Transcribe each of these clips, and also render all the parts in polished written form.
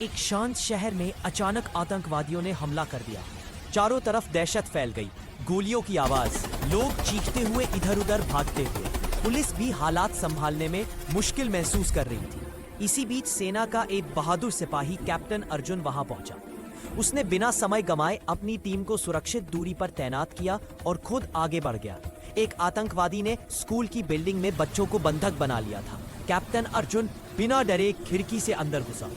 एक शांत शहर में अचानक आतंकवादियों ने हमला कर दिया। चारों तरफ दहशत फैल गई, गोलियों की आवाज, लोग चीखते हुए इधर उधर भागते हुए। पुलिस भी हालात संभालने में मुश्किल महसूस कर रही थी। इसी बीच सेना का एक बहादुर सिपाही कैप्टन अर्जुन वहां पहुंचा। उसने बिना समय गंवाए अपनी टीम को सुरक्षित दूरी पर तैनात किया और खुद आगे बढ़ गया। एक आतंकवादी ने स्कूल की बिल्डिंग में बच्चों को बंधक बना लिया था। कैप्टन अर्जुन बिना डरे खिड़की से अंदर घुसा।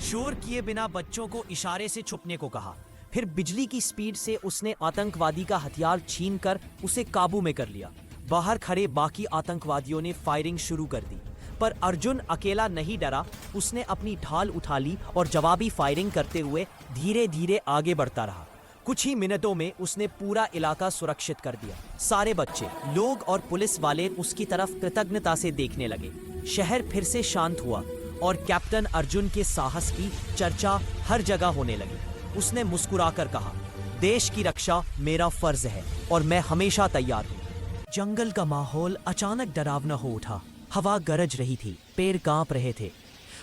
शोर किए बिना बच्चों को इशारे से छुपने को कहा। फिर बिजली की स्पीड से उसने आतंकवादी का हथियार छीनकर उसे काबू में कर लिया। बाहर खड़े बाकी आतंकवादियों ने फायरिंग शुरू कर दी, पर अर्जुन अकेला नहीं डरा। उसने अपनी ढाल उठा ली और जवाबी फायरिंग करते हुए धीरे धीरे आगे बढ़ता रहा। कुछ ही मिनटों में उसने पूरा इलाका सुरक्षित कर दिया। सारे बच्चे, लोग और पुलिस वाले उसकी तरफ कृतज्ञता से देखने लगे। शहर फिर से शांत हुआ और कैप्टन अर्जुन के साहस की चर्चा हर जगह होने लगी। उसने मुस्कुराकर कहा, देश की रक्षा मेरा फर्ज है और मैं हमेशा तैयार हूँ। जंगल का माहौल अचानक डरावना हो उठा। हवा गरज रही थी, पेड़ कांप रहे थे।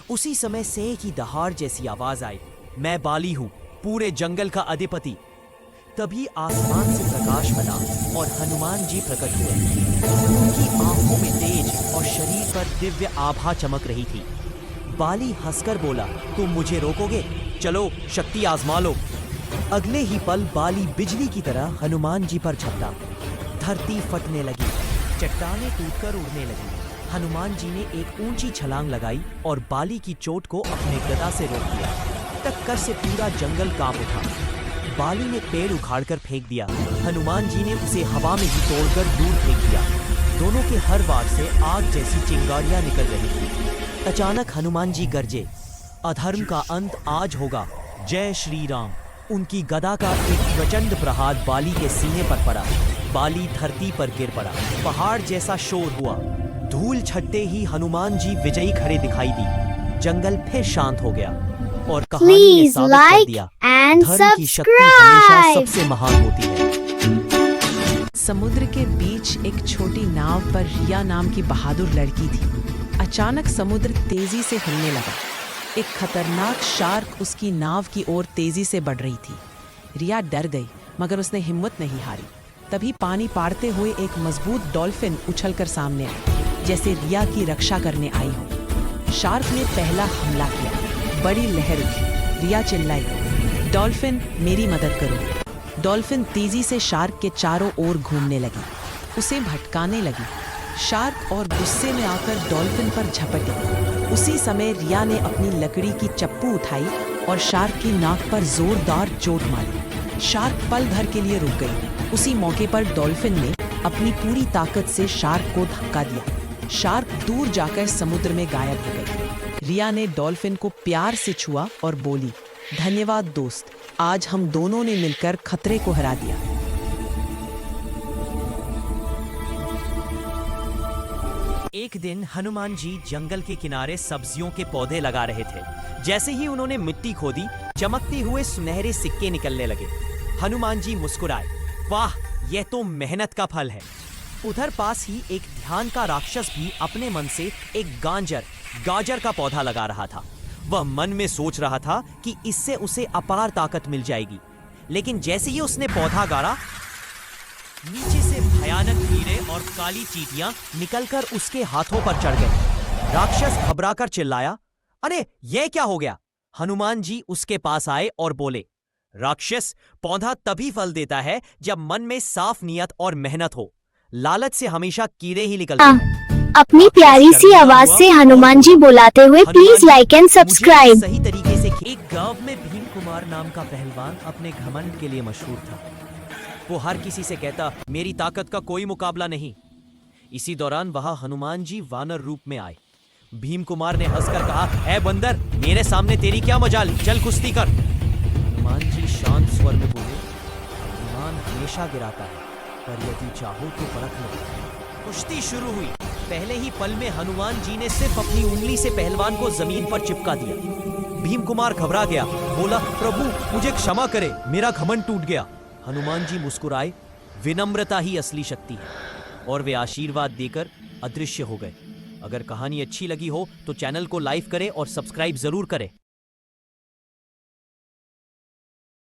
उसी समय शेर की दहाड़ जैसी आवाज आई, मैं बाली हूँ, पूरे जंगल का अधिपति। तभी आसमान से प्रकाश फटा और हनुमान जी प्रकट हुए। उनकी आंखों में तेज और शरीर पर दिव्य आभा चमक रही थी। बाली हंसकर बोला, तुम मुझे रोकोगे? चलो शक्ति आजमा लो। अगले ही पल बाली बिजली की तरह हनुमान जी पर झपटा। धरती फटने लगी, चट्टानें टूटकर उड़ने लगी। हनुमान जी ने एक ऊंची छलांग लगाई और बाली की चोट को अपने गदा से रोक दिया। टक्कर से पूरा जंगल कांप उठा। बाली ने पेड़ उखाड़कर फेंक दिया। हनुमान जी ने उसे हवा में ही तोड़कर दूर फेंक दिया। दोनों के हर वार से आग जैसी चिंगारियां निकल रही थी। अचानक हनुमान जी गरजे, अधर्म का अंत आज होगा, जय श्री राम। उनकी गदा का एक प्रचंड प्रहार बाली के सीने पर पड़ा। बाली धरती पर गिर पड़ा। पहाड़ जैसा शोर हुआ। धूल छटते ही हनुमान जी विजयी खड़े दिखाई दी। जंगल फिर शांत हो गया और कहानी ने साबित कर दिया, धर्म की शक्ति हमेशा सबसे महान होती है। समुद्र के बीच एक छोटी नाव पर रिया नाम की बहादुर लड़की थी। अचानक समुद्र तेजी से हिलने लगा। एक खतरनाक शार्क उसकी नाव की ओर तेजी से बढ़ रही थी। रिया डर गई, मगर उसने हिम्मत नहीं हारी। तभी पानी पाड़ते हुए एक मजबूत डॉल्फिन उछलकर सामने आई, जैसे रिया की रक्षा करने आई हो। शार्क ने पहला हमला किया। बड़ी लहर उठी। रिया चिल्लाई, डॉल्फिन मेरी मदद करो। डॉल्फिन तेजी से शार्क के चारों ओर घूमने लगी, उसे भटकाने लगी। शार्क और गुस्से में आकर डॉल्फिन पर झपटी। उसी समय रिया ने अपनी लकड़ी की चप्पू उठाई और शार्क की नाक पर जोरदार चोट मारी। शार्क पल भर के लिए रुक गई। उसी मौके पर डॉल्फिन ने अपनी पूरी ताकत से शार्क को धक्का दिया। शार्क दूर जाकर समुद्र में गायब हो गई। रिया ने डॉल्फिन को प्यार से छुआ और बोली, धन्यवाद दोस्त, आज हम दोनों ने मिलकर खतरे को हरा दिया। एक दिन हनुमान जी जंगल के किनारे सब्जियों के पौधे लगा रहे थे। जैसे ही उन्होंने मिट्टी खोदी, चमकते हुए सुनहरे सिक्के निकलने लगे। हनुमान जी मुस्कुराए, वाह, यह तो मेहनत का फल है। उधर पास ही एक ध्यान का राक्षस भी अपने मन से एक गाजर का पौधा लगा रहा था। वह मन में सोच रहा था कि इससे उसे अपार ताकत मिल जाएगी। लेकिन जैसे ही उसने पौधा गाड़ा, नीचे से भयानक कीड़े और काली चींटियां निकलकर उसके हाथों पर चढ़ गए। राक्षस घबराकर चिल्लाया, अरे यह क्या हो गया? हनुमान जी उसके पास आए और बोले, राक्षस, पौधा तभी फल देता है जब मन में साफ नियत और मेहनत हो। लालच से हमेशा कीड़े ही निकलते हैं। अपनी प्यारी सी आवाज से हनुमान जी बुलाते हुए प्लीज लाइक एंड सब्सक्राइब। सही तरीके से एक गांव में भीम कुमार नाम का पहलवान अपने घमंड के लिए मशहूर था। वो हर किसी से कहता, मेरी ताकत का कोई मुकाबला नहीं। इसी दौरान वहां हनुमान जी वानर रूप में आए। भीम कुमार ने हंसकर कहा, ऐ बंदर, मेरे सामने तेरी क्या मजाल, चल कुश्ती कर। हनुमान जी शांत स्वर में बोले, ईमान हमेशा गिराता है, पर यदि चाहो तो परख लो। कुश्ती शुरू हुई। पहले ही पल में हनुमान जी ने सिर्फ अपनी उंगली से पहलवान को जमीन पर चिपका दिया। भीम कुमार घबरा गया, बोला, प्रभु मुझे क्षमा करे, मेरा घमंड टूट गया। हनुमान जी मुस्कुराए, विनम्रता ही असली शक्ति है, और वे आशीर्वाद देकर अदृश्य हो गए। अगर कहानी अच्छी लगी हो तो चैनल को लाइक करें और सब्सक्राइब जरूर करें।